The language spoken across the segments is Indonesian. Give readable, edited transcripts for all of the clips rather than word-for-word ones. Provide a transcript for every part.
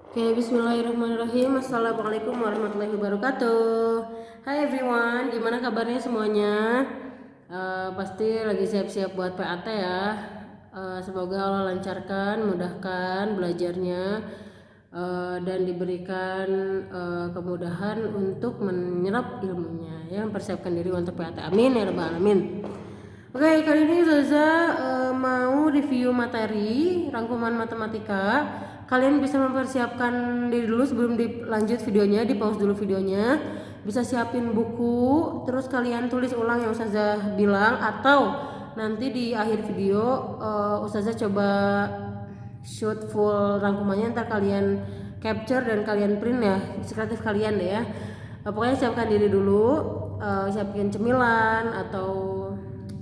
Oke, bismillahirrahmanirrahim. Assalamualaikum warahmatullahi wabarakatuh. Hai everyone, gimana kabarnya semuanya? Pasti lagi siap-siap buat PAT ya. Semoga Allah lancarkan, mudahkan belajarnya, dan diberikan kemudahan untuk menyerap ilmunya, ya, mempersiapkan diri untuk PAT. Amin ya rabbal alamin. Oke, kali ini Zaza mau review materi rangkuman matematika. Kalian bisa mempersiapkan diri dulu sebelum dilanjut videonya, di pause dulu videonya. Bisa siapin buku, terus kalian tulis ulang yang Ustazah bilang, atau nanti di akhir video Ustazah coba shoot full rangkumannya, ntar kalian capture dan kalian print ya, sekreatif kalian deh ya. Pokoknya siapkan diri dulu, siapin cemilan atau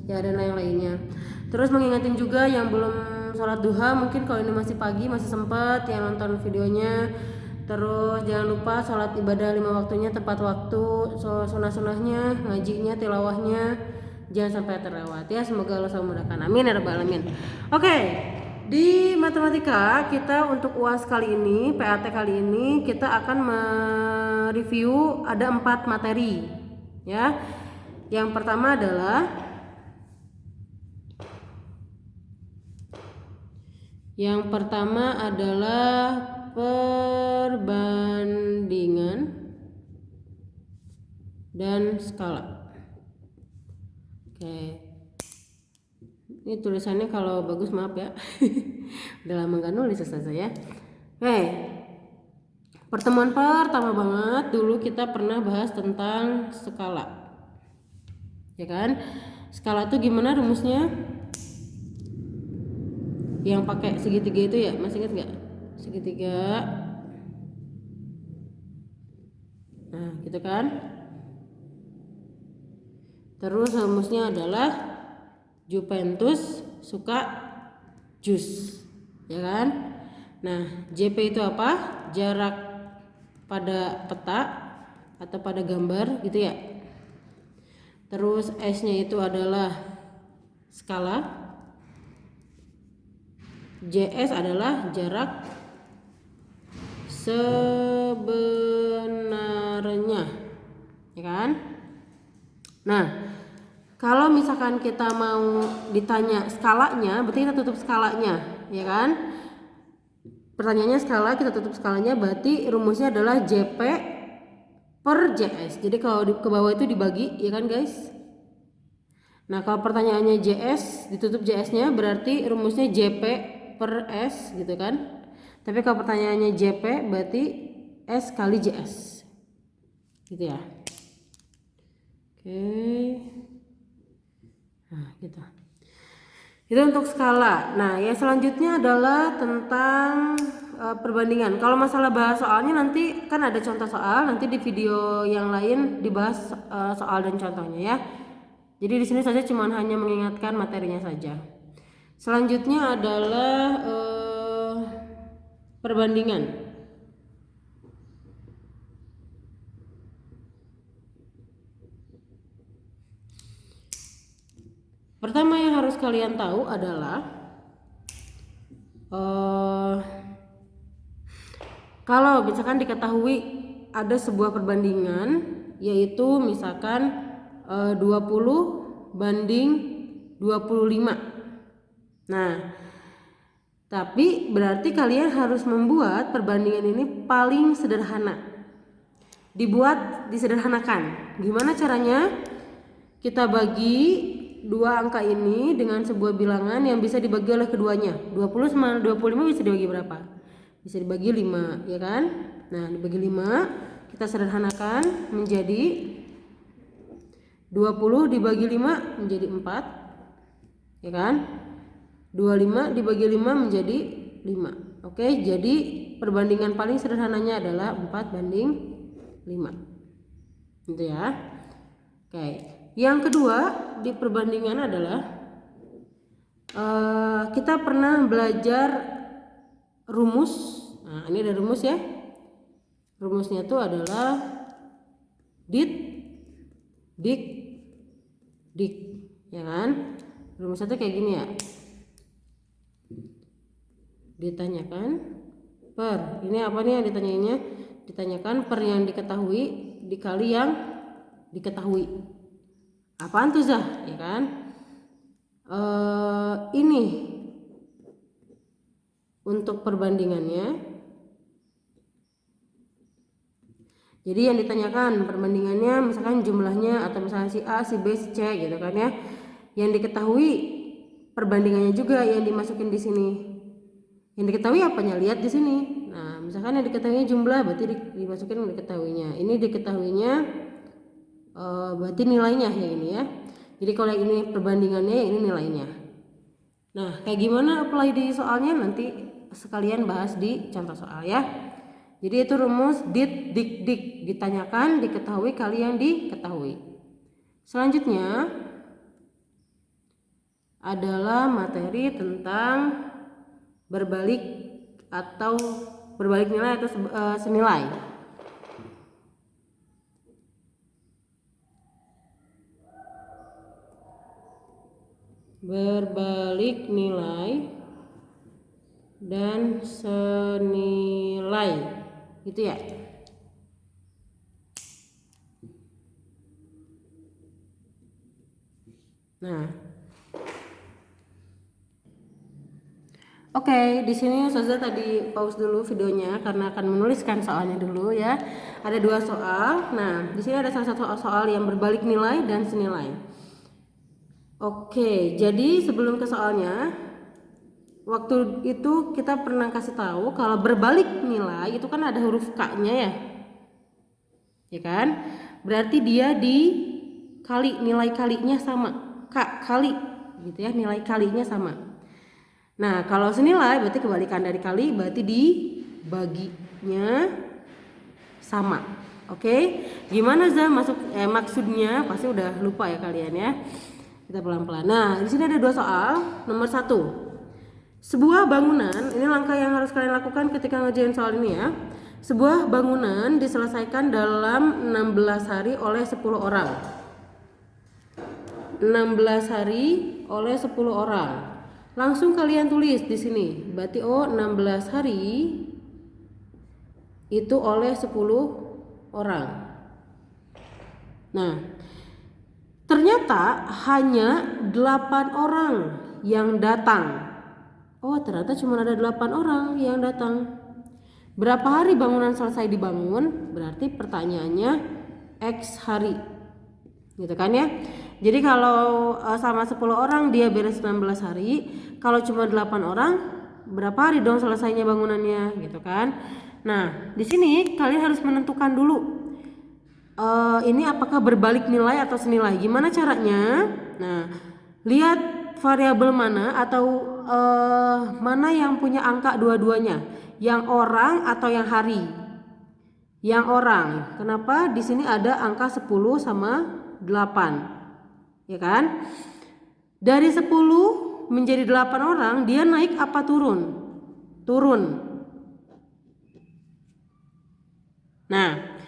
ya dan lain-lainnya. Terus mengingatin juga yang belum sholat duha, mungkin kalau ini masih pagi masih sempat yang nonton videonya. Terus jangan lupa sholat ibadah 5 waktunya tepat waktu, sunah-sunahnya, ngajinya, tilawahnya jangan sampai terlewat ya. Semoga Allah selalu memudahkan, amin ya rabbal alamin. Oke, di matematika kita untuk UAS kali ini, PAT kali ini kita akan mereview ada 4 materi ya. Yang pertama adalah perbandingan dan skala. Oke. Ini tulisannya kalau bagus maaf ya. Udah lama gak nulis Ustazah ya. Oke. Pertemuan pertama banget dulu kita pernah bahas tentang skala. Ya kan? Skala itu gimana rumusnya? Yang pakai segitiga itu ya, masih ingat nggak? Segitiga. Nah, gitu kan? Terus rumusnya adalah Juventus suka jus, ya kan? Nah, JP itu apa? Jarak pada peta atau pada gambar gitu ya. Terus S-nya itu adalah skala. JS adalah jarak sebenarnya, ya kan? Nah, kalau misalkan kita mau ditanya skalanya, berarti kita tutup skalanya, ya kan? Pertanyaannya skala, kita tutup skalanya, berarti rumusnya adalah JP per JS. Jadi kalau ke bawah itu dibagi, ya kan guys? Nah, kalau pertanyaannya JS, ditutup JS-nya, berarti rumusnya JP per S gitu kan. Tapi kalau pertanyaannya JP berarti S kali JS gitu ya. Oke. Nah gitu. Itu untuk skala. Nah yang selanjutnya adalah tentang perbandingan. Kalau masalah bahas soalnya nanti kan ada contoh soal, nanti di video yang lain dibahas soal dan contohnya ya. Jadi di sini saja cuma hanya mengingatkan materinya saja. Selanjutnya adalah perbandingan. Pertama yang harus kalian tahu adalah kalau misalkan diketahui ada sebuah perbandingan, yaitu misalkan 20 banding 25. Nah, tapi berarti kalian harus membuat perbandingan ini paling sederhana. Dibuat disederhanakan. Gimana caranya? Kita bagi dua angka ini dengan sebuah bilangan yang bisa dibagi oleh keduanya. 20 sama 25 bisa dibagi berapa? Bisa dibagi 5, ya kan? Nah, dibagi 5 kita sederhanakan menjadi 20 dibagi 5 menjadi 4, ya kan? 25 dibagi 5 menjadi 5. Oke, jadi perbandingan paling sederhananya adalah 4 banding 5. Gitu ya. Oke. Yang kedua di perbandingan adalah kita pernah belajar rumus. Nah, ini ada rumus ya. Rumusnya itu adalah dit dik dik, ya kan? Rumusnya itu kayak gini ya. Ditanyakan per. Ini apa nih yang ditanyainnya? Ditanyakan per yang diketahui dikali yang diketahui. Apaan tuh Zah? Ya kan? Ini untuk perbandingannya. Jadi yang ditanyakan perbandingannya misalkan jumlahnya atau misalnya si A, si B, si C gitu kan ya. Yang diketahui perbandingannya juga yang dimasukin di sini. Yang diketahui apanya? Lihat di sini. Nah, misalkan yang diketahui jumlah berarti dimasukin yang diketahuinya. Ini diketahuinya berarti nilainya ya ini ya. Jadi kalau yang ini perbandingannya, yang ini nilainya. Nah, kayak gimana apply di soalnya nanti sekalian bahas di contoh soal ya. Jadi itu rumus dit dik dik, ditanyakan, diketahui kali yang diketahui. Selanjutnya adalah materi tentang berbalik atau berbalik nilai atau senilai. Berbalik nilai dan senilai. Gitu ya. Nah, oke, di sini Ustazah tadi pause dulu videonya karena akan menuliskan soalnya dulu ya. Ada 2 soal. Nah, di sini ada salah satu soal yang berbalik nilai dan senilai. Oke, jadi sebelum ke soalnya, waktu itu kita pernah kasih tahu kalau berbalik nilai itu kan ada huruf K-nya ya. Ya kan? Berarti dia dikali, nilai kalinya sama. K kali gitu ya, nilai kalinya sama. Nah, kalau senilai berarti kebalikan dari kali, berarti dibaginya sama. Oke? Gimana Zah maksudnya? Pasti udah lupa ya kalian ya. Kita pelan-pelan. Nah, di sini ada 2 soal. Nomor 1. Sebuah bangunan, ini langkah yang harus kalian lakukan ketika ngerjain soal ini ya. Sebuah bangunan diselesaikan dalam 16 hari oleh 10 orang. 16 hari oleh 10 orang. Langsung kalian tulis di sini. Berarti 16 hari itu oleh 10 orang. Nah, ternyata hanya 8 orang yang datang. Oh, ternyata cuma ada 8 orang yang datang. Berapa hari bangunan selesai dibangun? Berarti pertanyaannya X hari. Gitu kan ya? Jadi kalau sama 10 orang dia beres 16 hari. Kalau cuma 8 orang, berapa hari dong selesainya bangunannya? Gitu kan? Nah, di sini kalian harus menentukan dulu. Ini apakah berbalik nilai atau senilai? Gimana caranya? Nah, lihat variabel mana atau mana yang punya angka dua-duanya, yang orang atau yang hari? Yang orang. Kenapa? Di sini ada angka 10 sama 8. Ya kan? Dari 10 menjadi 8 orang, dia naik apa turun? Turun. Nah,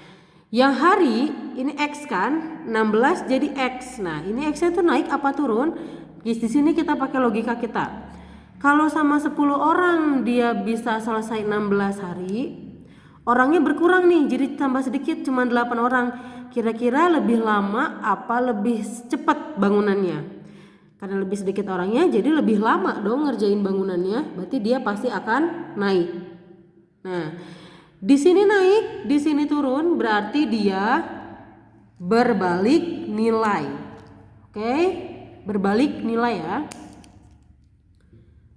yang hari ini X kan, 16 jadi X. Nah, ini X-nya tuh naik apa turun? Di sini kita pakai logika kita. Kalau sama 10 orang dia bisa selesai 16 hari, orangnya berkurang nih, jadi tambah sedikit cuma 8 orang. Kira-kira lebih lama apa lebih cepat bangunannya? Karena lebih sedikit orangnya, jadi lebih lama dong ngerjain bangunannya. Berarti dia pasti akan naik. Nah, di sini naik, di sini turun, berarti dia berbalik nilai. Oke, berbalik nilai ya.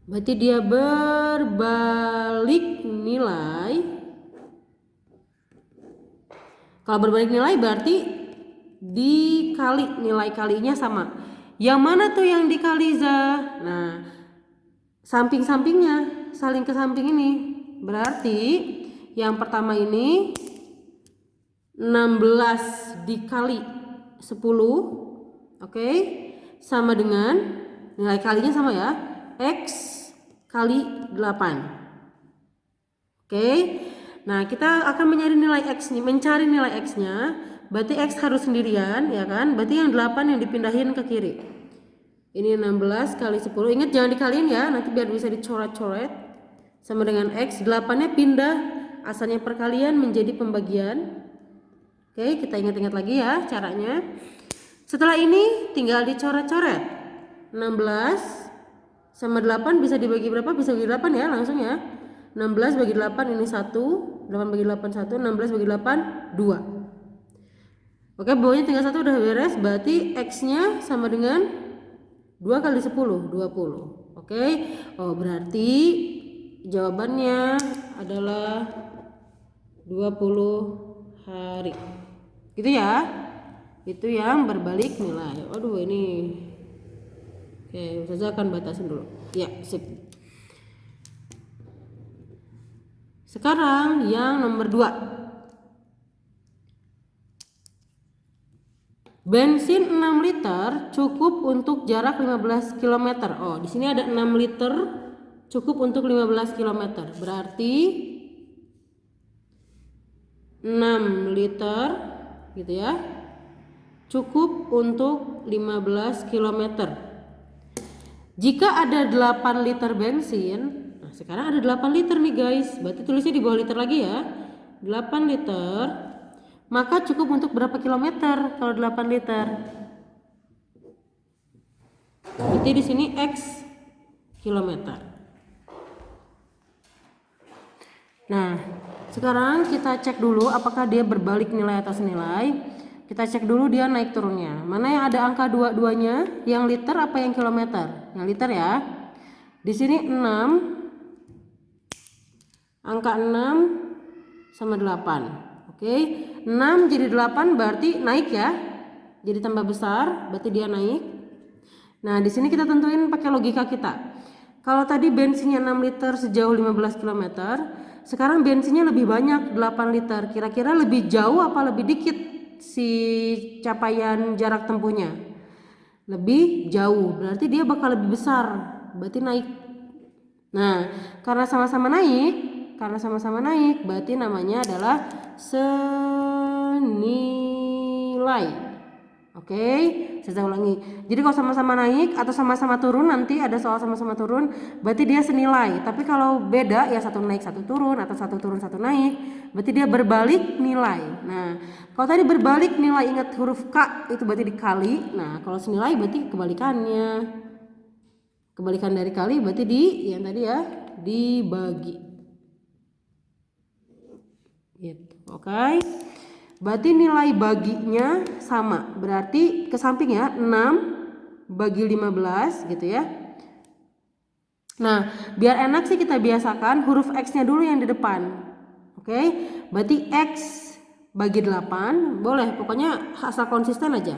Berarti dia berbalik nilai. Kalau berbalik nilai berarti dikali, nilai kalinya sama. Yang mana tuh yang dikali Za? Nah, samping-sampingnya, saling ke samping ini. Berarti yang pertama ini 16 dikali 10, oke, sama dengan nilai kalinya sama ya, X kali 8. Oke. Nah, kita akan mencari nilai X-nya, berarti X harus sendirian ya kan? Berarti yang 8 yang dipindahin ke kiri. Ini 16 kali 10. Ingat jangan dikaliin ya, nanti biar bisa dicoret-coret. sama dengan X. 8-nya pindah asalnya perkalian menjadi pembagian. Oke, kita ingat-ingat lagi ya caranya. Setelah ini tinggal dicoret-coret. 16 sama 8 bisa dibagi berapa? Bisa bagi 8 ya langsung ya. 16 bagi 8 ini 1, 8 bagi 8 1, 16 bagi 8 2. Oke, bawahnya tinggal 1 udah beres, berarti X-nya sama dengan 2 kali 10, 20. Oke. Oh, berarti jawabannya adalah 20 hari. Gitu ya. Itu yang berbalik nilai. Aduh, ini. Oke, Ustazah akan batasin dulu. Ya, sip. Sekarang yang nomor 2. Bensin 6 liter cukup untuk jarak 15 km. Oh, di sini ada 6 liter cukup untuk 15 km. Berarti 6 liter gitu ya. Cukup untuk 15 km. Jika ada 8 liter bensin, nah sekarang ada 8 liter nih guys. Berarti tulisnya di bawah liter lagi ya. 8 liter. Maka cukup untuk berapa kilometer kalau 8 liter? Berarti di sini X kilometer. Nah, sekarang kita cek dulu apakah dia berbalik nilai atas nilai. Kita cek dulu dia naik turunnya. Mana yang ada angka dua-duanya? Yang liter apa yang kilometer? Yang liter ya. Di sini 6. Angka 6 sama 8. Oke, 6 jadi 8 berarti naik ya. Jadi tambah besar, berarti dia naik. Nah, di sini kita tentuin pakai logika kita. Kalau tadi bensinnya 6 liter sejauh 15 km, sekarang bensinnya lebih banyak 8 liter. Kira-kira lebih jauh apa lebih dikit si capaian jarak tempuhnya? Lebih jauh, berarti dia bakal lebih besar, berarti naik. Nah, karena sama-sama naik, berarti namanya adalah senilai. Oke, saya ulangi. Jadi kalau sama-sama naik atau sama-sama turun, nanti ada soal sama-sama turun, berarti dia senilai. Tapi kalau beda ya satu naik satu turun atau satu turun satu naik, berarti dia berbalik nilai. Nah, kalau tadi berbalik nilai, ingat huruf K itu berarti dikali. Nah, kalau senilai berarti kebalikannya. Kebalikan dari kali berarti di yang tadi ya dibagi. Gitu. Oke. Berarti nilai baginya sama. Berarti ke samping ya 6 bagi 15 gitu ya. Nah, biar enak sih kita biasakan huruf X-nya dulu yang di depan. Oke. Berarti X bagi 8, boleh pokoknya asal konsisten aja.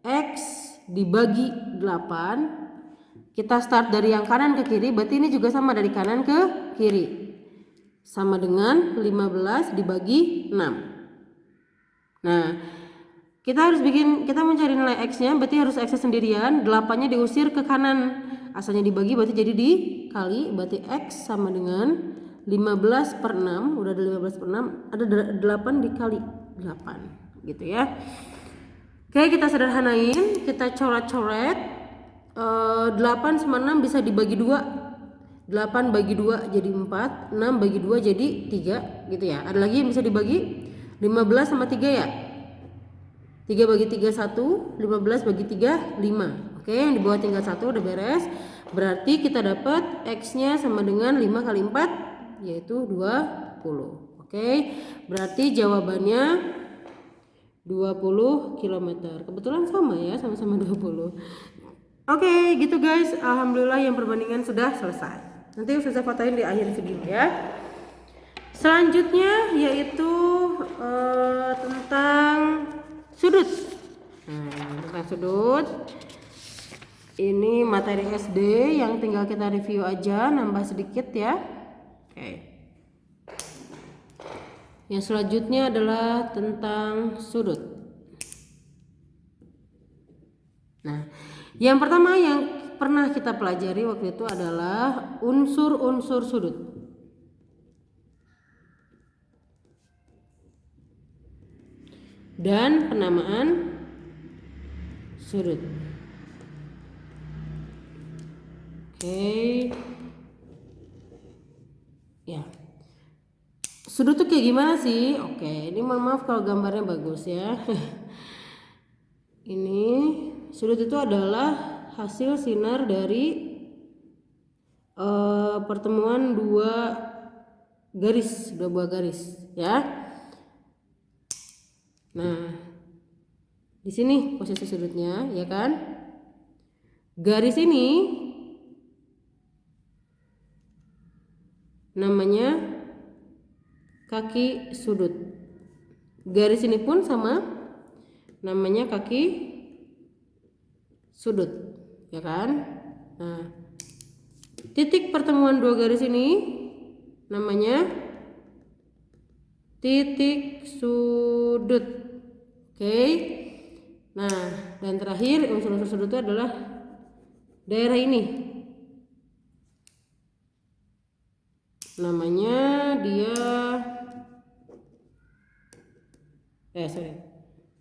X dibagi 8. Kita start dari yang kanan ke kiri, berarti ini juga sama dari kanan ke kiri. Sama dengan 15 dibagi 6. Nah, kita mencari nilai X-nya, berarti harus X-nya sendirian, 8-nya diusir ke kanan. Asalnya dibagi berarti jadi dikali, berarti X sama dengan 15 per 6, udah ada 15 per 6, ada 8 dikali 8 gitu ya. Oke, kita sederhanain, kita coret-coret. 8 sama 6 bisa dibagi 2. 8 bagi 2 jadi 4, 6 bagi 2 jadi 3 gitu ya. Ada lagi yang bisa dibagi? 15 sama 3 ya. 3 bagi 3 1, 15 bagi 3 5. Oke, yang di bawah tinggal 1 udah beres. Berarti kita dapat X-nya sama dengan 5 kali 4 yaitu 20. Oke, berarti jawabannya 20 km. Kebetulan sama ya, sama-sama 20. Oke, gitu guys. Alhamdulillah yang perbandingan sudah selesai. Nanti saya fotoin di akhir video ya. Selanjutnya yaitu tentang sudut. Nah, tentang sudut. Ini materi SD yang tinggal kita review aja, nambah sedikit ya. Oke. Yang selanjutnya adalah tentang sudut. Nah, yang pertama yang pernah kita pelajari waktu itu adalah unsur-unsur sudut. Dan penamaan sudut. Oke. Sudut tuh kayak gimana sih? Oke, ini mohon maaf kalau gambarnya bagus ya. Ini sudut itu adalah hasil sinar dari pertemuan dua buah garis ya. Nah, di sini posisi sudutnya ya kan. Garis ini namanya kaki sudut. Garis ini pun sama, namanya kaki sudut ya kan. Nah, titik pertemuan dua garis ini namanya titik sudut. Oke. Nah, dan terakhir unsur-unsur sudut itu adalah daerah ini. Namanya dia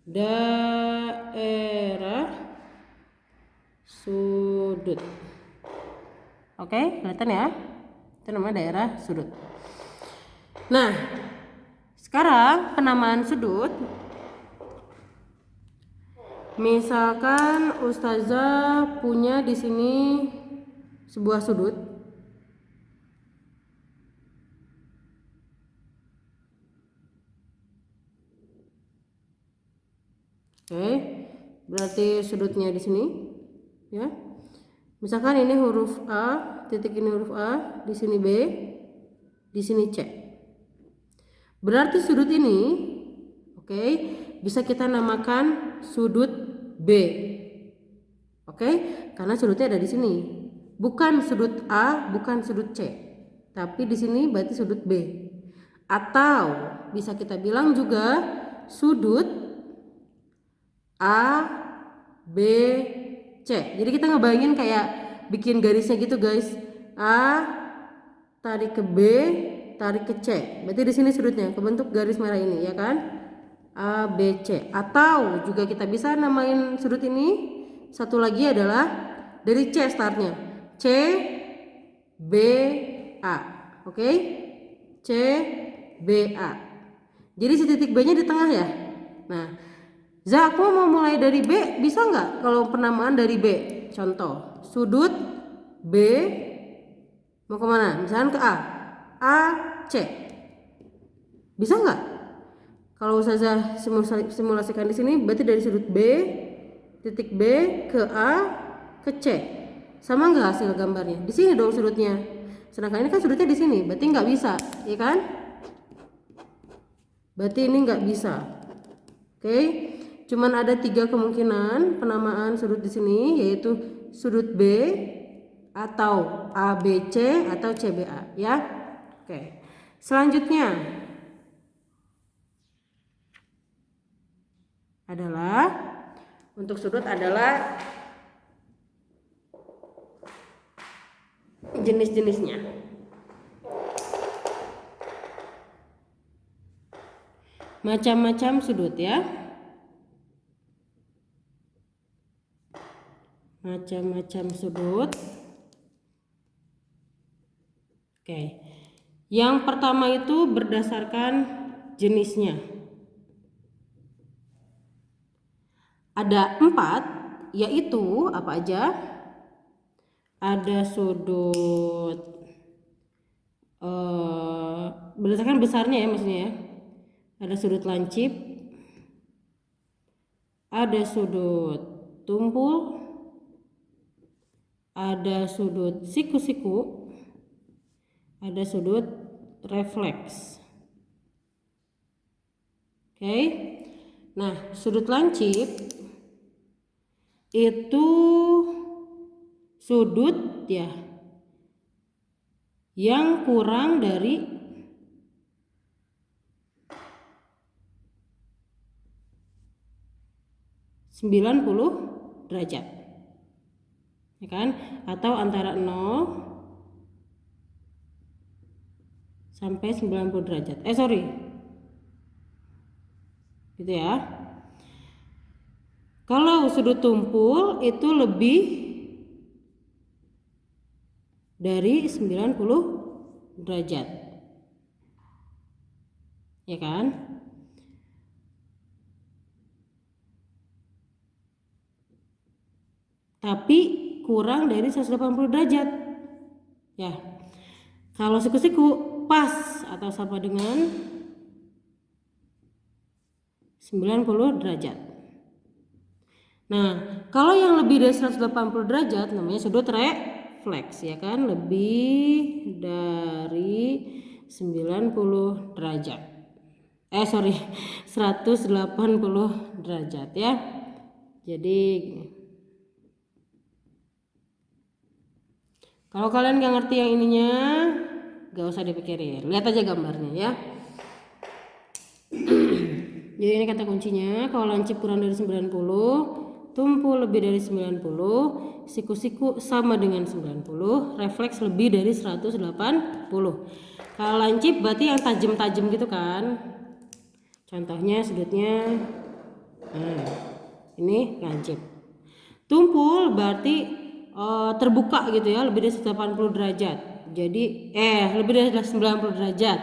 daerah sudut. Oke, kelihatan ya? Itu namanya daerah sudut. Nah, sekarang penamaan sudut. Misalkan ustazah punya di sini sebuah sudut. Oke, berarti sudutnya di sini, ya. Misalkan ini huruf A, titik ini huruf A, di sini B, di sini C. Berarti sudut ini, oke, bisa kita namakan sudut B. Oke, karena sudutnya ada di sini. Bukan sudut A, bukan sudut C. Tapi di sini berarti sudut B. Atau bisa kita bilang juga sudut A, B, C. Jadi kita ngebayangin kayak bikin garisnya gitu guys. A tarik ke B, tarik ke C. Berarti di sini sudutnya kebentuk garis merah ini ya kan? A, B, C. Atau juga kita bisa namain sudut ini satu lagi adalah dari C startnya. C, B, A. Oke? C, B, A. Jadi si titik B-nya di tengah ya. Nah, aku mau mulai dari B, bisa nggak kalau penamaan dari B? Contoh, sudut B mau kemana? Misalnya ke A, A, C. Bisa nggak? Kalau ustazah simulasikan di sini, berarti dari sudut B, titik B ke A, ke C. Sama nggak hasil gambarnya? Di sini dong sudutnya. Sedangkan ini kan sudutnya di sini, berarti nggak bisa, ya kan? Berarti ini nggak bisa. Oke? Cuman ada 3 kemungkinan penamaan sudut di sini, yaitu sudut B atau ABC atau CBA ya. Oke. Selanjutnya adalah untuk sudut adalah jenis-jenisnya. Macam-macam sudut ya. Macam-macam sudut. Oke. Yang pertama itu berdasarkan jenisnya. Ada 4, yaitu apa aja? Ada sudut berdasarkan besarnya ya maksudnya ya. Ada sudut lancip, ada sudut tumpul, ada sudut siku-siku, ada sudut refleks. Oke. Nah, sudut lancip itu sudut ya yang kurang dari 90 derajat. Ya kan? Atau antara 0 sampai 90 derajat. Gitu ya. Kalau sudut tumpul itu lebih dari 90 derajat. ya kan? Tapi kurang dari 180 derajat. Ya. Kalau siku-siku pas atau sama dengan 90 derajat. Nah, kalau yang lebih dari 180 derajat namanya sudut refleks, ya kan? Lebih dari 90 derajat. 180 derajat ya. Jadi kalau kalian gak ngerti yang ininya, gak usah dipikirin, lihat aja gambarnya ya. Jadi ini kata kuncinya, kalau lancip kurang dari 90, tumpul lebih dari 90, siku-siku sama dengan 90, refleks lebih dari 180. Kalau lancip berarti yang tajam-tajam gitu kan. Contohnya sudutnya, nah ini lancip. Tumpul berarti terbuka gitu ya, lebih dari 180 derajat. Jadi lebih dari 90 derajat.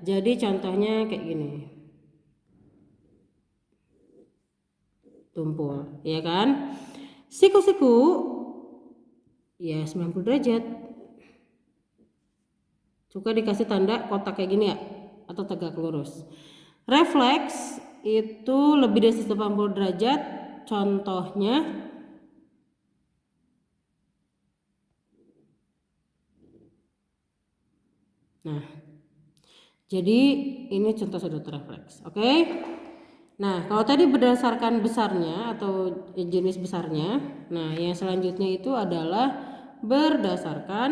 Jadi contohnya kayak gini. Tumpul, ya kan? Siku-siku ya 90 derajat. Suka dikasih tanda kotak kayak gini ya, atau tegak lurus. Refleks itu lebih dari 180 derajat. Contohnya nah, jadi ini contoh sudut refleks, oke? Nah, kalau tadi berdasarkan besarnya atau jenis besarnya, nah yang selanjutnya itu adalah berdasarkan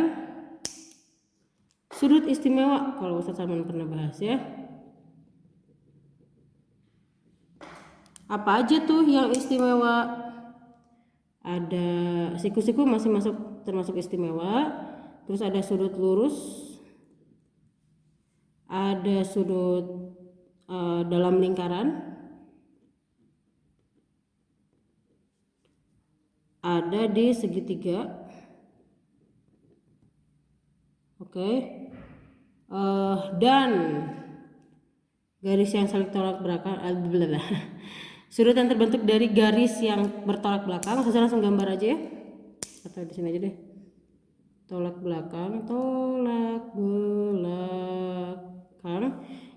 sudut istimewa. Kalau Ustaz Salman pernah bahas ya. Apa aja tuh yang istimewa? Ada siku-siku masih termasuk istimewa. Terus ada sudut lurus, ada sudut dalam lingkaran, ada di segitiga, oke. Dan garis yang saling tolak belakang, sudut yang terbentuk dari garis yang bertolak belakang. Saya langsung gambar aja ya, atau di sini aja deh. Tolak belakang.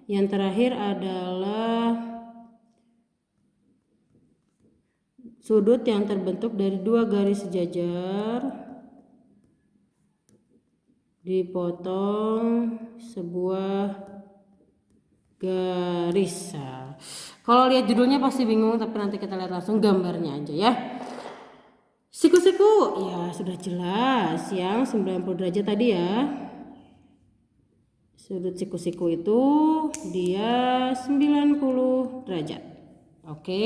Yang terakhir adalah sudut yang terbentuk dari dua garis sejajar dipotong sebuah garis. Kalau lihat judulnya pasti bingung, tapi nanti kita lihat langsung gambarnya aja ya. Siku-siku ya sudah jelas yang 90 derajat tadi ya. Sudut siku-siku itu dia 90 derajat. Oke.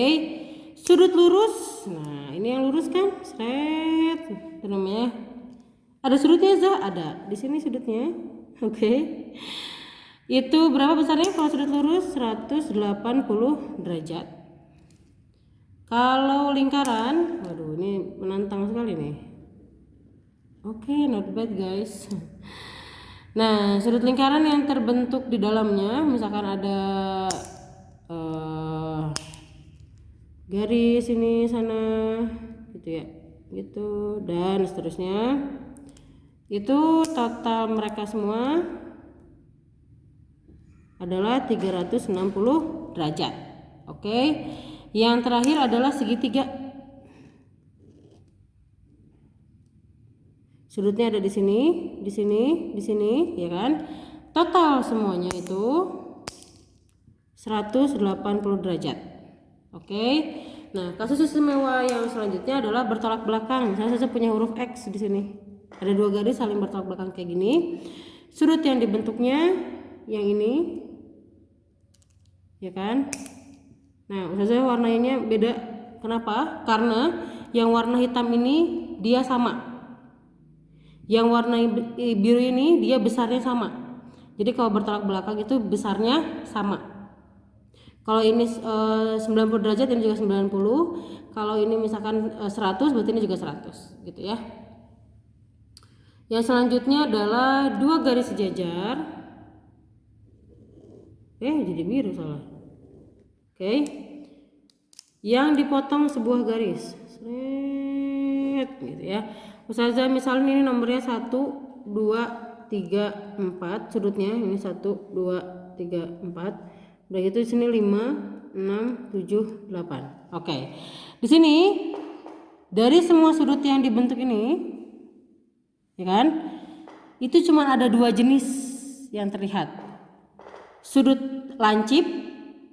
Sudut lurus. Nah, ini yang lurus kan? Seret. Itu namanya. Ada sudutnya, Zah? Ada. Di sini sudutnya. Oke. Itu berapa besarnya kalau sudut lurus? 180 derajat. Kalau lingkaran, waduh ini menantang sekali nih. Oke, not bad guys. Nah, sudut lingkaran yang terbentuk di dalamnya, misalkan ada garis ini sana, gitu ya, gitu dan seterusnya. Itu total mereka semua adalah 360 derajat. Oke. Yang terakhir adalah segitiga. Sudutnya ada di sini, di sini, di sini, ya kan? Total semuanya itu 180 derajat. Oke. Nah, kasus istimewa yang selanjutnya adalah bertolak belakang. Misalnya saya punya huruf X di sini. Ada dua garis saling bertolak belakang kayak gini. Sudut yang dibentuknya yang ini, ya kan? Nah, Ustazah warnanya beda. Kenapa? Karena yang warna hitam ini dia sama. Yang warna biru ini dia besarnya sama. Jadi kalau bertolak belakang itu besarnya sama. Kalau ini 90 derajat, ini juga 90. Kalau ini misalkan 100, berarti ini juga 100 gitu ya. Yang selanjutnya adalah dua garis sejajar Jadi biru salah. Oke. Yang dipotong sebuah garis. Seret, gitu ya. Ustazah misalnya ini nomornya 1, 2, 3, 4 sudutnya ini 1, 2, 3, 4. Udah gitu di sini 5, 6, 7, 8. Oke. Di sini dari semua sudut yang dibentuk ini, ya kan? Itu cuma ada 2 jenis yang terlihat. Sudut lancip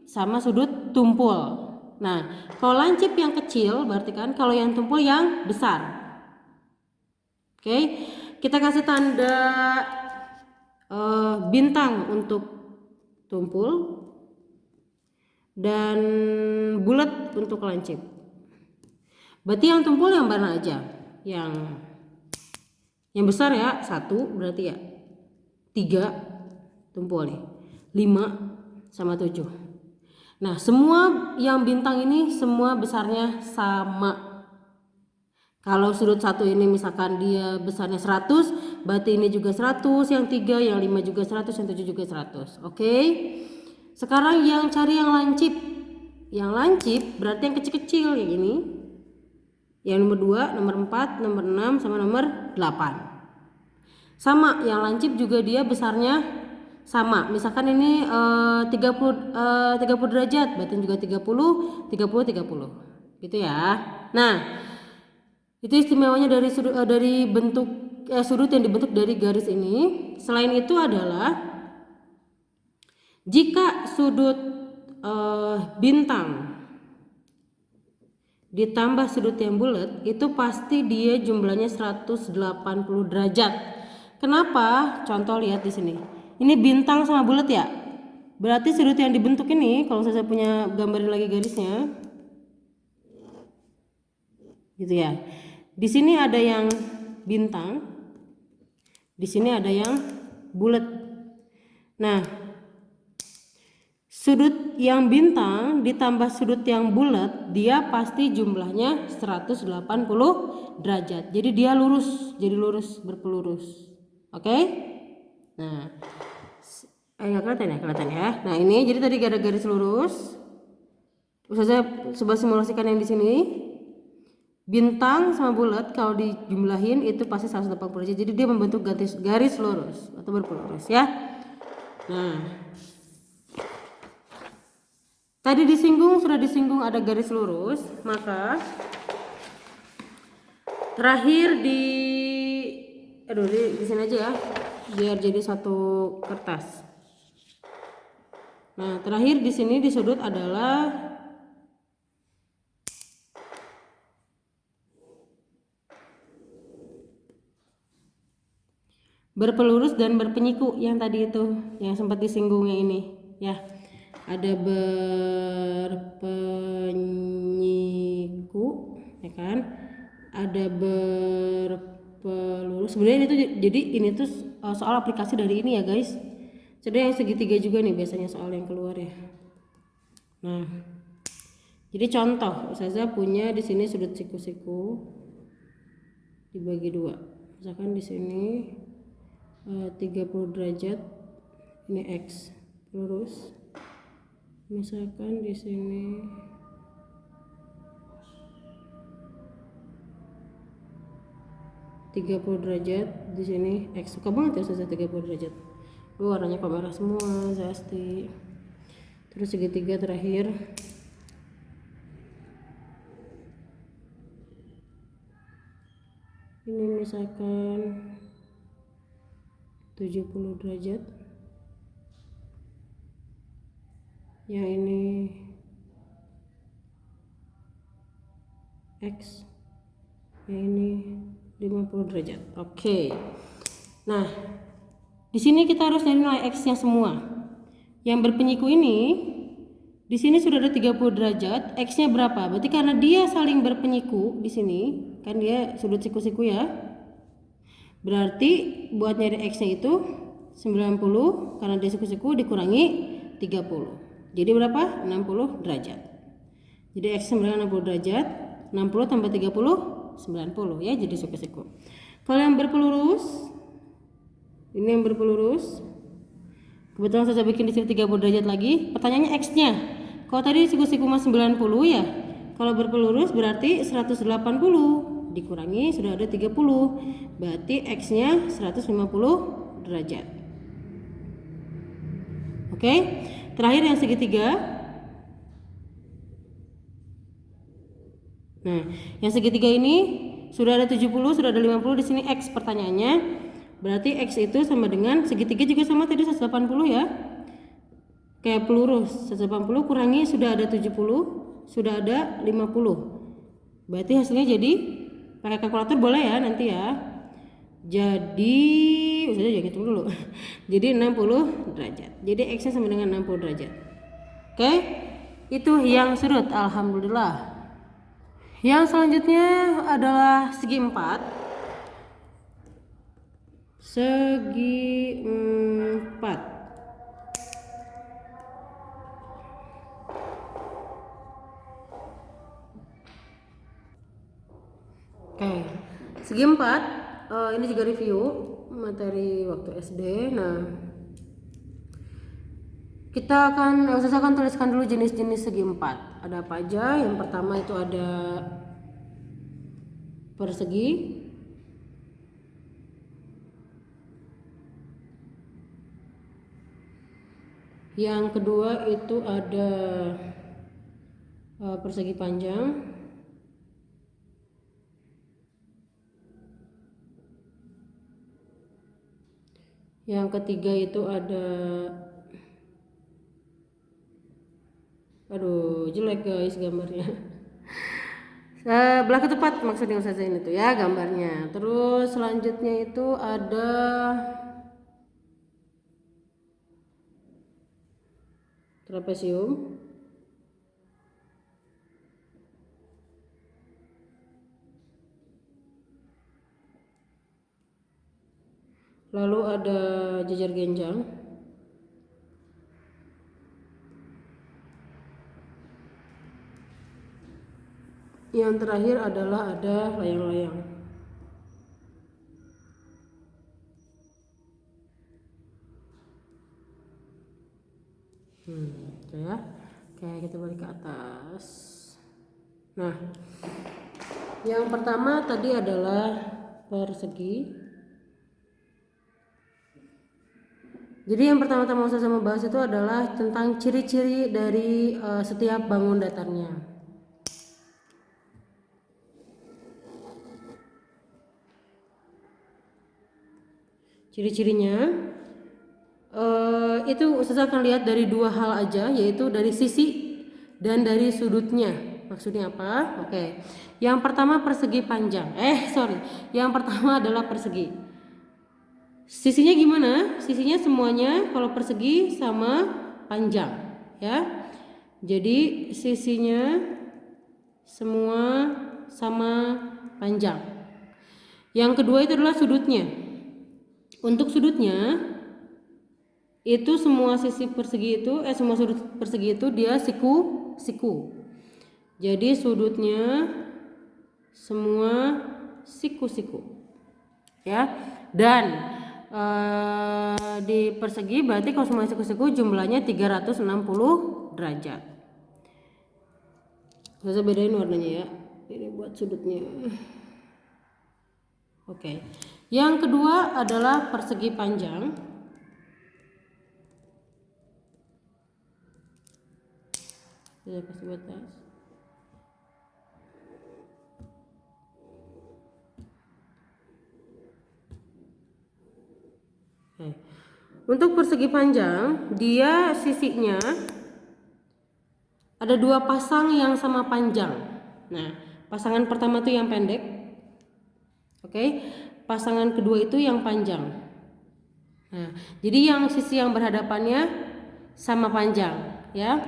sama sudut tumpul. Nah, kalau lancip yang kecil berarti kan, kalau yang tumpul yang besar. Oke, kita kasih tanda bintang untuk tumpul dan bulat untuk lancip. Berarti yang tumpul yang mana aja? Yang besar ya, 1 berarti ya. 3 tumpul nih. 5 sama 7. Nah, semua yang bintang ini semua besarnya sama. Kalau sudut 1 ini misalkan dia besarnya 100, berarti ini juga 100, yang 3, yang 5 juga 100, yang 7 juga 100. Oke. Sekarang yang cari yang lancip. Yang lancip berarti yang kecil-kecil yang ini. Yang nomor 2, nomor 4, nomor 6 sama nomor 8. Sama, yang lancip juga dia besarnya sama. Misalkan ini 30 derajat, berarti juga 30, 30, 30. Gitu ya. Nah, itu istimewanya dari bentuk sudut yang dibentuk dari garis ini. Selain itu adalah jika sudut bintang ditambah sudut yang bulat, itu pasti dia jumlahnya 180 derajat. Kenapa? Contoh lihat di sini. Ini bintang sama bulat ya. Berarti sudut yang dibentuk ini, kalau saya punya gambarin lagi garisnya, gitu ya. Di sini ada yang bintang, di sini ada yang bulat. Nah, sudut yang bintang ditambah sudut yang bulat, dia pasti jumlahnya 180 derajat. Jadi dia lurus, jadi lurus berpelurus. Oke? Nah, nggak kelihatan ya? Nah, ini jadi tadi ada garis lurus. Ustazah coba simulasikan yang di sini. Bintang sama bulat kalau dijumlahin itu pasti 180 derajat. Jadi dia membentuk garis lurus atau berpelurus ya. Nah, tadi sudah disinggung ada garis lurus, maka terakhir di sini aja ya, biar jadi satu kertas. Nah, terakhir di sini di sudut adalah berpelurus dan berpenyiku yang tadi itu, yang sempat disinggungnya ini ya. Ada berpenyiku ya kan, ada berpelurus. Sebenarnya itu jadi ini tuh soal aplikasi dari ini ya guys. Jadi yang segitiga juga nih biasanya soal yang keluar ya. Nah, jadi contoh Ustazah punya di sini sudut siku-siku dibagi 2. Misalkan di sini 30 derajat, ini X lurus. Misalkan di sini 30 derajat, di sini X. Suka banget ya Ustazah 30 derajat. Warnanya kok merah semua, Zasti. Terus segitiga terakhir. Ini misalkan 70 derajat. Yang ini X, yang ini 50 derajat. Oke. Nah, di sini kita harus nyari nilai X-nya semua. Yang berpenyiku ini di sini sudah ada 30 derajat, X-nya berapa? Berarti karena dia saling berpenyiku di sini, kan dia sudut siku-siku ya. Berarti buat nyari X-nya itu 90 karena dia siku-siku dikurangi 30. Jadi berapa? 60 derajat. Jadi X sama dengan 60 derajat, 60 tambah 30 90 ya, jadi siku-siku. Kalau yang berpelurus, ini yang berpelurus, Kebetulan saya bikin di sini 30 derajat lagi. Pertanyaannya X-nya. Kalau tadi siku-siku 90 ya. Kalau berpelurus berarti 180 dikurangi sudah ada 30. Berarti X-nya 150 derajat. Oke. Terakhir yang segitiga. Nah, yang segitiga ini sudah ada 70, sudah ada 50, di sini X pertanyaannya. Berarti X itu sama dengan segitiga juga sama tadi 180 ya. Kayak pelurus, 180 kurangi sudah ada 70, sudah ada 50. Berarti hasilnya jadi pakai kalkulator boleh ya nanti ya. Jadi sudah jangan hitung dulu. Jadi 60 derajat. Jadi X-nya sama dengan 60 derajat. Oke? Itu yang sudut, alhamdulillah. Yang selanjutnya adalah segi 4. Segi 4. Oke. Segi 4, ini juga review materi waktu SD. Nah, kita akan tuliskan dulu jenis-jenis segi 4. Ada apa aja? Yang pertama itu ada persegi, yang kedua itu ada persegi panjang, yang ketiga itu ada, aduh jelek guys gambarnya. Belah ketupat maksudnya Ustazah ini tuh ya gambarnya. Terus selanjutnya itu ada trapesium, lalu ada jejer genjang, yang terakhir adalah ada layang-layang. Oke ya. Oke, kita balik ke atas. Nah, yang pertama tadi adalah persegi. Jadi yang pertama-tama saya mau bahas itu adalah tentang ciri-ciri dari setiap bangun datarnya. Ciri-cirinya itu Ustazah akan lihat dari dua hal aja, yaitu dari sisi dan dari sudutnya. Maksudnya apa? Oke. Yang pertama persegi panjang. Yang pertama adalah persegi. Sisinya gimana? Sisinya semuanya kalau persegi sama panjang, ya. Jadi sisinya semua sama panjang. Yang kedua itu adalah sudutnya. Untuk sudutnya itu semua sisi persegi itu semua sudut persegi itu dia siku. Jadi sudutnya semua siku. Ya. Dan di persegi berarti kalau semua siku jumlahnya 360 derajat. Bisa bedain warnanya ya. Ini buat sudutnya. Oke. Yang kedua adalah persegi panjang. Saya kasih batas. Untuk persegi panjang, dia sisinya ada dua pasang yang sama panjang. Nah, pasangan pertama itu yang pendek. Oke. Pasangan kedua itu yang panjang. Nah, jadi yang sisi yang berhadapannya sama panjang, ya.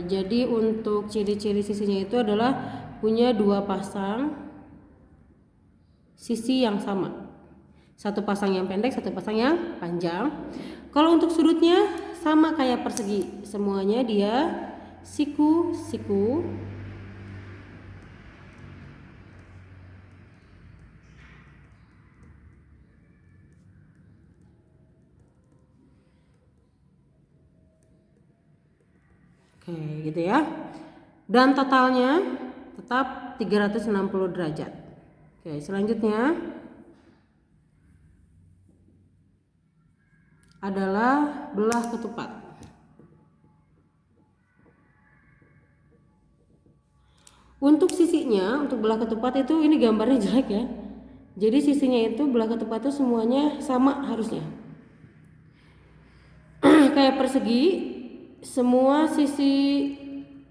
Jadi untuk ciri-ciri sisinya itu adalah punya dua pasang sisi yang sama. Satu pasang yang pendek, satu pasang yang panjang. Kalau untuk sudutnya sama kayak persegi, semuanya dia siku. Oke, gitu ya. Dan totalnya tetap 360 derajat. Oke, selanjutnya adalah belah ketupat. Untuk sisinya, untuk belah ketupat itu ini gambarnya jelek ya. Jadi sisinya itu belah ketupat itu semuanya sama harusnya. Kayak persegi, semua sisi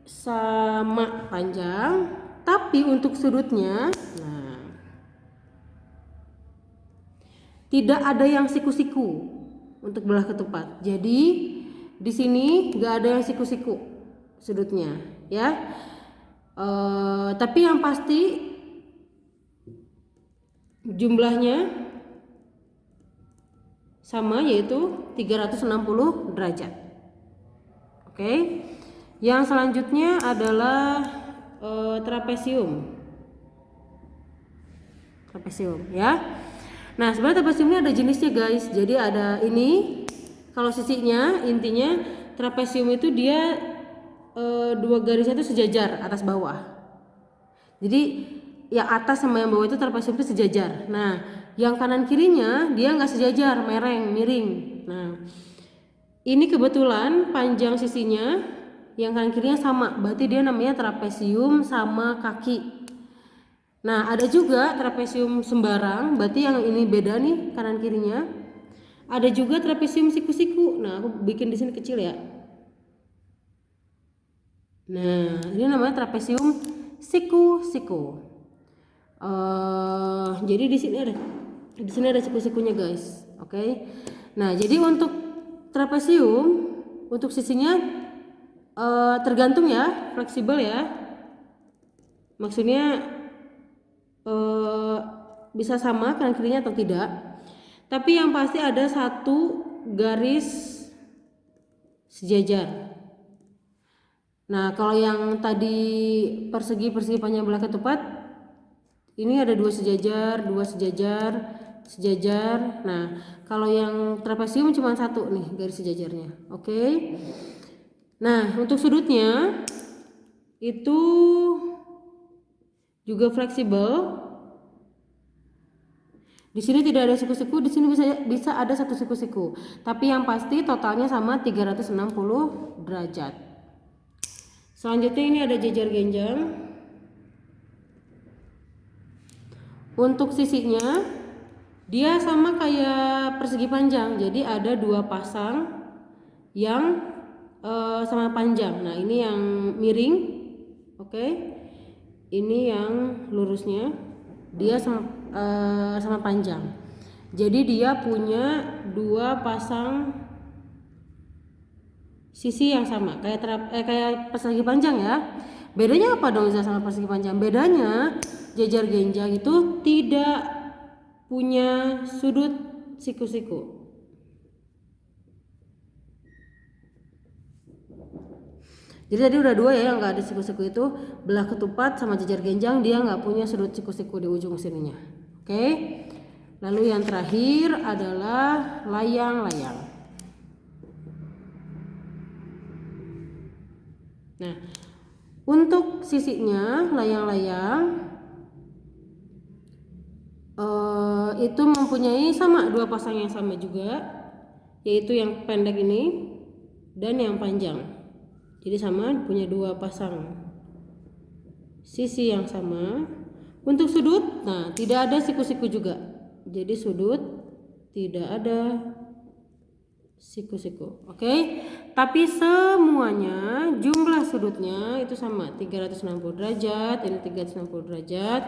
sama panjang, tapi untuk sudutnya, nah, tidak ada yang siku-siku untuk belah ketupat. Jadi di sini nggak ada yang siku-siku sudutnya, ya. Tapi yang pasti jumlahnya sama, yaitu 360 derajat. Oke. Yang selanjutnya adalah trapesium. Trapesium ya. Nah, sebenarnya trapesium ini ada jenisnya guys. Jadi ada ini, kalau sisinya intinya trapesium itu dia dua garisnya itu sejajar atas bawah. Jadi yang atas sama yang bawah itu trapesium itu sejajar. Nah, yang kanan kirinya dia nggak sejajar, mereng, miring. Nah, ini kebetulan panjang sisinya yang kanan kirinya sama, berarti dia namanya trapesium sama kaki. Nah, ada juga trapesium sembarang, berarti yang ini beda nih kanan kirinya. Ada juga trapesium siku-siku. Nah, aku bikin di sini kecil ya. Nah, ini namanya trapesium siku-siku. Jadi di sini ada siku-sikunya guys. Oke. Nah, jadi untuk trapesium untuk sisinya tergantung ya, fleksibel ya. Maksudnya bisa sama kanan kirinya atau tidak. Tapi yang pasti ada satu garis sejajar. Nah, kalau yang tadi persegi panjang belah ketupat, ini ada dua sejajar, sejajar. Nah, kalau yang trapesium cuma satu nih garis sejajarnya. Oke. Nah, untuk sudutnya itu juga fleksibel. Di sini tidak ada siku-siku, di sini bisa ada satu siku-siku. Tapi yang pasti totalnya sama 360 derajat. Selanjutnya ini ada jejer genjang. Untuk sisinya dia sama kayak persegi panjang. Jadi ada dua pasang yang sama panjang. Nah, ini yang miring. Oke. Ini yang lurusnya. Dia sama panjang. Jadi dia punya dua pasang sisi yang sama, kayak persegi panjang ya. Bedanya apa dong Za sama persegi panjang? Bedanya jejer genjang itu tidak punya sudut siku-siku. Jadi tadi udah dua ya yang nggak ada siku-siku itu, belah ketupat sama jejer genjang dia nggak punya sudut siku-siku di ujung sininya. Oke. Lalu yang terakhir adalah layang-layang. Nah, untuk sisinya layang-layang itu mempunyai sama dua pasang yang sama juga, yaitu yang pendek ini dan yang panjang. Jadi sama, punya dua pasang sisi yang sama. Untuk sudut, nah tidak ada siku-siku juga. Jadi sudut tidak ada siku-siku. Oke. Tapi semuanya jumlah sudutnya itu sama, 360 derajat, ini 360 derajat,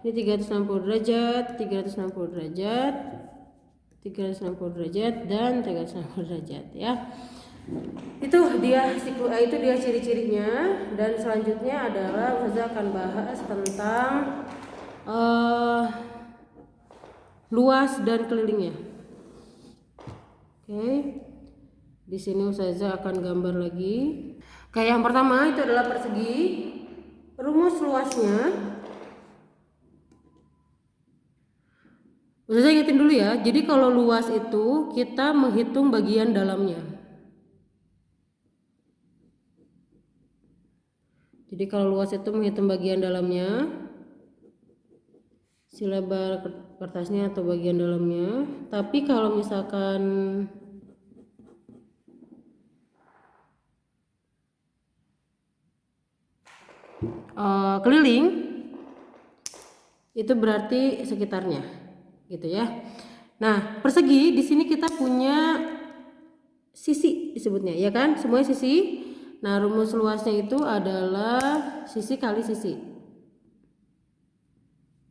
ini 360 derajat, 360 derajat, 360 derajat dan 360 derajat ya. Itu dia ciri-cirinya. Dan selanjutnya adalah Ustazah akan bahas tentang luas dan kelilingnya. Oke. Di sini Ustazah akan gambar lagi. Kayak yang pertama itu adalah persegi. Rumus luasnya. Ustazah ingetin dulu ya. Jadi kalau luas itu kita menghitung bagian dalamnya. kalau luas itu menghitung bagian dalamnya, si lebar kertasnya atau bagian dalamnya. Tapi kalau misalkan keliling, itu berarti sekitarnya, gitu ya. Nah, persegi di sini kita punya sisi disebutnya, ya kan? Semuanya sisi. Nah, rumus luasnya itu adalah sisi kali sisi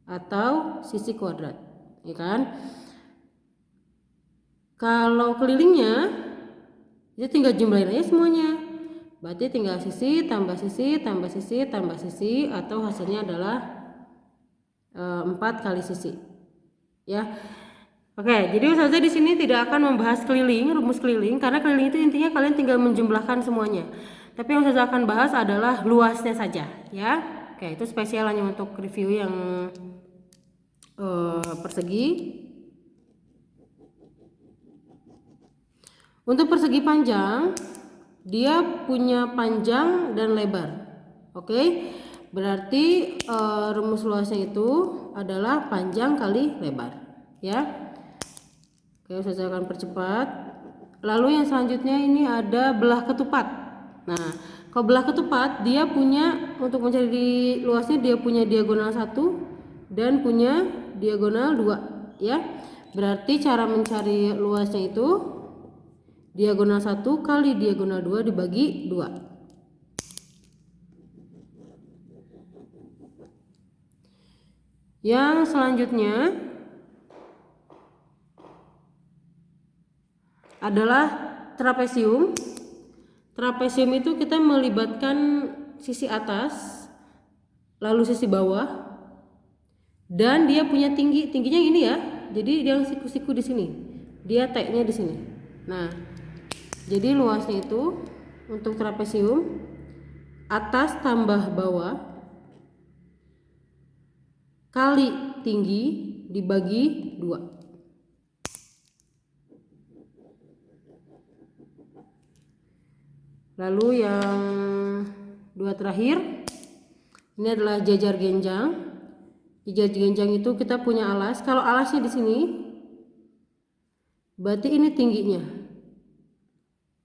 atau sisi kuadrat, ya kan? Kalau kelilingnya itu tinggal jumlahin aja semuanya. Berarti tinggal sisi tambah sisi tambah sisi tambah sisi, atau hasilnya adalah 4 kali sisi. Ya. Oke, jadi Ustazah di sini tidak akan membahas keliling, rumus keliling, karena keliling itu intinya kalian tinggal menjumlahkan semuanya. Tapi yang Ustazah akan bahas adalah luasnya saja, ya. Oke, itu spesial hanya untuk review yang persegi. Untuk persegi panjang, dia punya panjang dan lebar. Oke, berarti rumus luasnya itu adalah panjang kali lebar, ya. Oke, saya akan percepat. Lalu yang selanjutnya ini ada belah ketupat. Nah, kalau belah ketupat dia punya, untuk mencari luasnya dia punya diagonal 1 dan punya diagonal 2, ya. Berarti cara mencari luasnya itu diagonal 1 kali diagonal 2 dibagi 2. Yang selanjutnya adalah trapesium. Trapesium itu kita melibatkan sisi atas lalu sisi bawah, dan dia punya tingginya ini ya. Jadi dia siku-siku di sini, dia T-nya di sini. Nah, jadi luasnya itu untuk trapesium atas tambah bawah kali tinggi dibagi 2. Lalu yang 2 terakhir ini adalah jajar genjang. Di jajar genjang itu kita punya alas. Kalau alasnya di sini, berarti ini tingginya.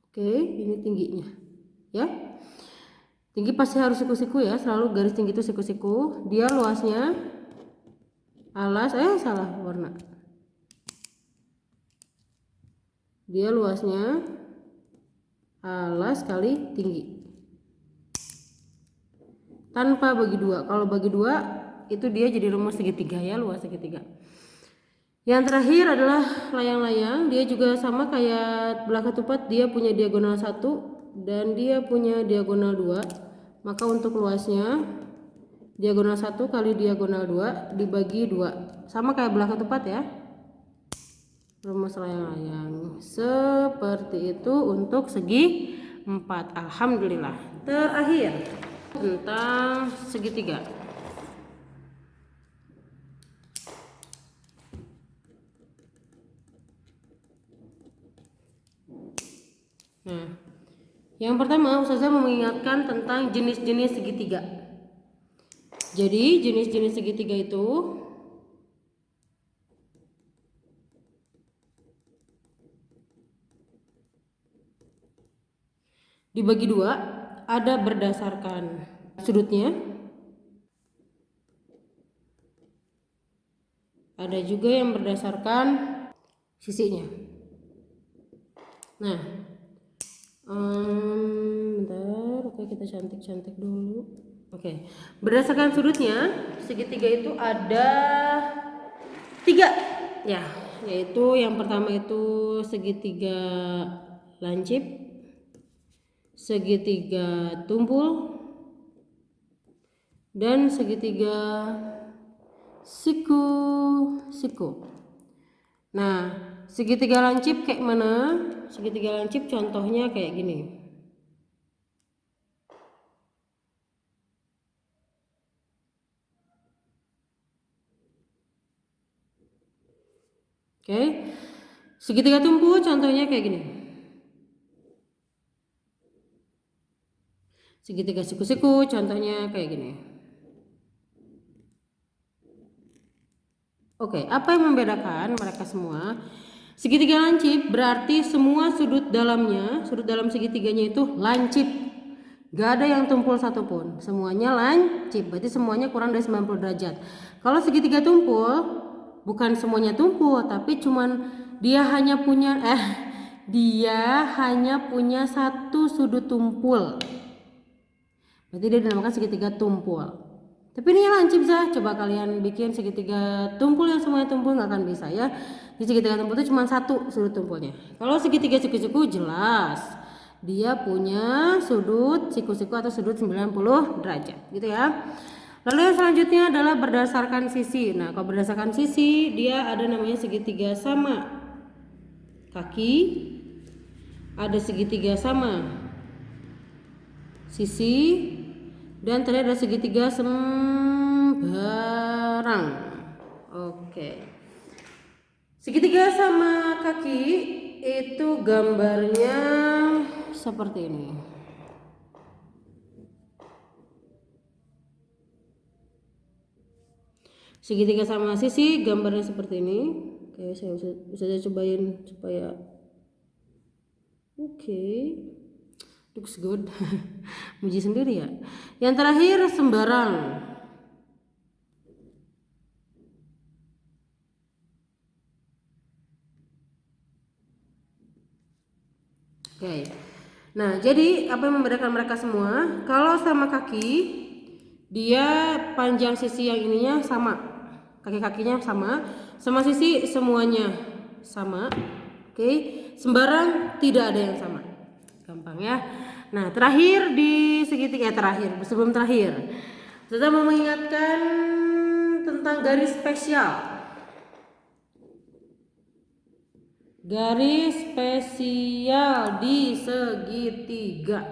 Oke, ini tingginya, ya. Tinggi pasti harus siku-siku ya, selalu garis tinggi itu siku-siku. Dia luasnya alas, salah warna. Dia luasnya alas kali tinggi tanpa bagi 2. Kalau bagi 2 itu dia jadi rumus segitiga ya, luas segitiga. Yang terakhir adalah layang-layang. Dia juga sama kayak belah ketupat, dia punya diagonal 1 dan dia punya diagonal 2. Maka untuk luasnya diagonal 1 kali diagonal 2 dibagi 2. Sama kayak belah ketupat ya. Rumus layang-layang seperti itu untuk segi 4. Alhamdulillah. Terakhir tentang segitiga. Nah, yang pertama Ustazah mengingatkan tentang jenis-jenis segitiga. Jadi jenis-jenis segitiga itu dibagi 2, ada berdasarkan sudutnya, ada juga yang berdasarkan sisinya. Nah, bentar, oke kita cantik-cantik dulu. Oke, berdasarkan sudutnya segitiga itu ada 3 ya, yaitu yang pertama itu segitiga lancip, segitiga tumpul, dan segitiga siku-siku. Nah, segitiga lancip kayak mana? Segitiga lancip contohnya kayak gini. Oke. Segitiga tumpul contohnya kayak gini. segitiga siku-siku, contohnya kayak gini. Oke, apa yang membedakan mereka semua? Segitiga lancip berarti semua sudut dalamnya, sudut dalam segitiganya itu lancip. Gak ada yang tumpul satupun, semuanya lancip, berarti semuanya kurang dari 90 derajat. Kalau segitiga tumpul, bukan semuanya tumpul, tapi cuman dia hanya punya satu sudut tumpul. Berarti dia dinamakan segitiga tumpul. Tapi ini lancip Zah. Coba kalian bikin segitiga tumpul yang semuanya tumpul, nggak akan bisa ya. Di segitiga tumpul itu cuma satu sudut tumpulnya. Kalau segitiga siku-siku jelas dia punya sudut siku-siku atau sudut 90 derajat gitu ya. Lalu yang selanjutnya adalah berdasarkan sisi. Nah, kalau berdasarkan sisi dia ada namanya segitiga sama kaki, ada segitiga sama sisi, dan terakhir ada segitiga sembarang. Oke. Segitiga sama kaki itu gambarnya seperti ini. Segitiga sama sisi gambarnya seperti ini. Oke, saya bisa cobain supaya looks good. Muji sendiri ya. Yang terakhir sembarang. Oke. Nah, jadi apa yang membedakan mereka semua? Kalau sama kaki, dia panjang sisi yang ininya sama. Kaki-kakinya sama sisi semuanya sama. Oke. Sembarang tidak ada yang sama. Gampang ya. Nah, terakhir di segitiga sebelum terakhir. Saya mau mengingatkan tentang garis spesial. Garis spesial di segitiga.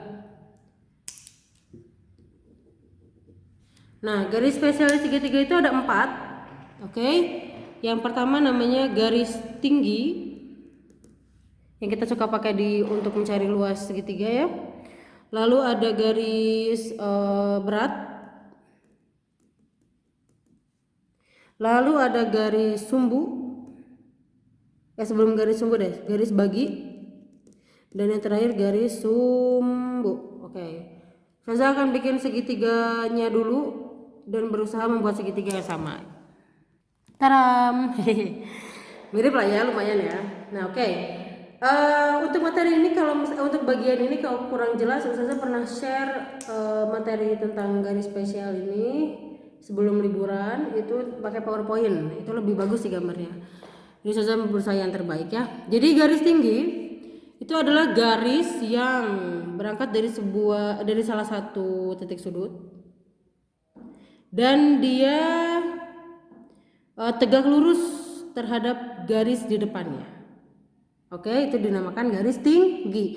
Nah, garis spesial di segitiga itu ada 4. Oke. Yang pertama namanya garis tinggi, yang kita suka pakai untuk mencari luas segitiga ya. Lalu ada garis berat. Lalu ada garis sumbu. Sebelum garis sumbu deh, garis bagi. Dan yang terakhir garis sumbu. Oke. Saya akan bikin segitiganya dulu dan berusaha membuat segitiga yang sama. Taram. Mirip lah ya, lumayan ya. Nah, oke. Untuk materi ini, kalau untuk bagian ini kalau kurang jelas, saya pernah share materi tentang garis spesial ini sebelum liburan, itu pakai PowerPoint. Itu lebih bagus sih gambarnya. Ini saya berusaha yang terbaik ya. Jadi garis tinggi itu adalah garis yang berangkat dari salah satu titik sudut dan dia tegak lurus terhadap garis di depannya. Oke, itu dinamakan garis tinggi.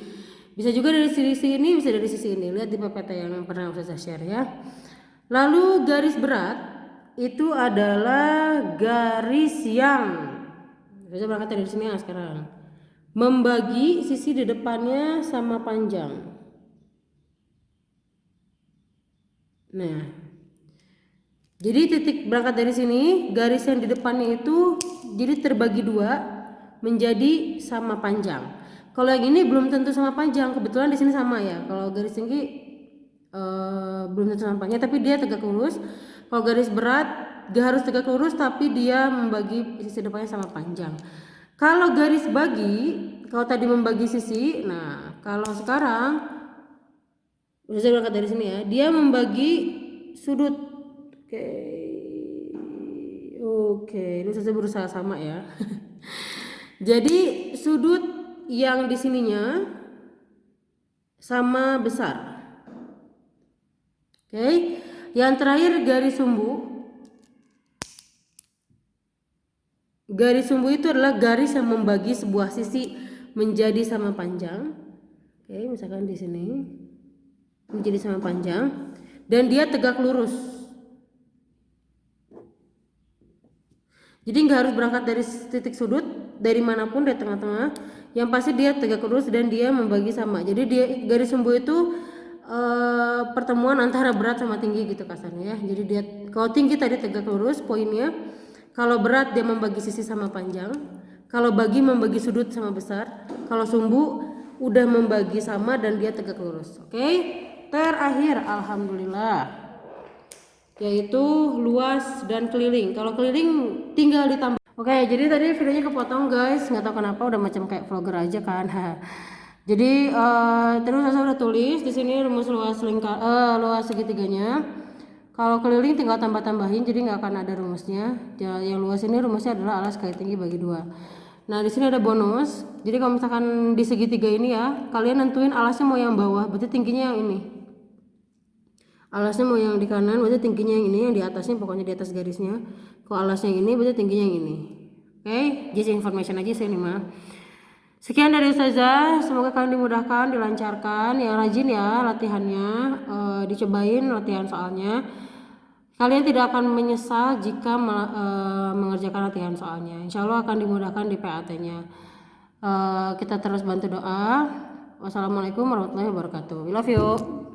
Bisa juga dari sisi ini, bisa dari sisi ini. Lihat di PPT yang pernah saya share ya. Lalu garis berat itu adalah garis yang saya berangkat dari sini ya sekarang. Membagi sisi di depannya sama panjang. Nah, jadi titik berangkat dari sini, garis yang di depannya itu jadi terbagi 2 menjadi sama panjang. Kalau yang ini belum tentu sama panjang, kebetulan di sini sama ya. Kalau garis tinggi belum tentu sama panjang, tapi dia tegak lurus. Kalau garis berat gak harus tegak lurus, tapi dia membagi sisi depannya sama panjang. Kalau garis bagi, kalau tadi membagi sisi, nah kalau sekarang saya berangkat dari sini ya, dia membagi sudut. Oke, ini saya berusaha sama ya. Jadi sudut yang di sininya sama besar. Oke, yang terakhir garis sumbu. Garis sumbu itu adalah garis yang membagi sebuah sisi menjadi sama panjang. Oke, misalkan di sini menjadi sama panjang dan dia tegak lurus. Jadi nggak harus berangkat dari titik sudut, dari manapun, dari tengah-tengah. Yang pasti dia tegak lurus dan dia membagi sama. Jadi dia garis sumbu itu pertemuan antara berat sama tinggi gitu kasarnya ya. Jadi dia kalau tinggi tadi tegak lurus poinnya, kalau berat dia membagi sisi sama panjang, kalau bagi membagi sudut sama besar, kalau sumbu udah membagi sama dan dia tegak lurus. Oke? Terakhir alhamdulillah yaitu luas dan keliling. Kalau keliling tinggal ditambah. Oke, jadi tadi videonya kepotong guys, nggak tahu kenapa, udah macam kayak vlogger aja kan. Jadi terus saya udah tulis di sini rumus luas luas segitiganya. Kalau keliling tinggal tambah-tambahin, jadi nggak akan ada rumusnya. Yang luas ini rumusnya adalah alas kali tinggi bagi 2. Nah di sini ada bonus. Jadi kalau misalkan di segitiga ini ya, kalian nentuin alasnya mau yang bawah, berarti tingginya yang ini. Alasnya mau yang di kanan, berarti tingginya yang ini, yang di atasnya pokoknya di atas garisnya. Kalau alasnya yang ini, berarti tingginya yang ini. Oke, just information aja sih ini mah. Sekian dari Ustazah, semoga kalian dimudahkan, dilancarkan, yang rajin ya latihannya, dicobain latihan soalnya. Kalian tidak akan menyesal jika mengerjakan latihan soalnya. Insya Allah akan dimudahkan di PAT-nya. Kita terus bantu doa. Wassalamualaikum warahmatullahi wabarakatuh. We love you.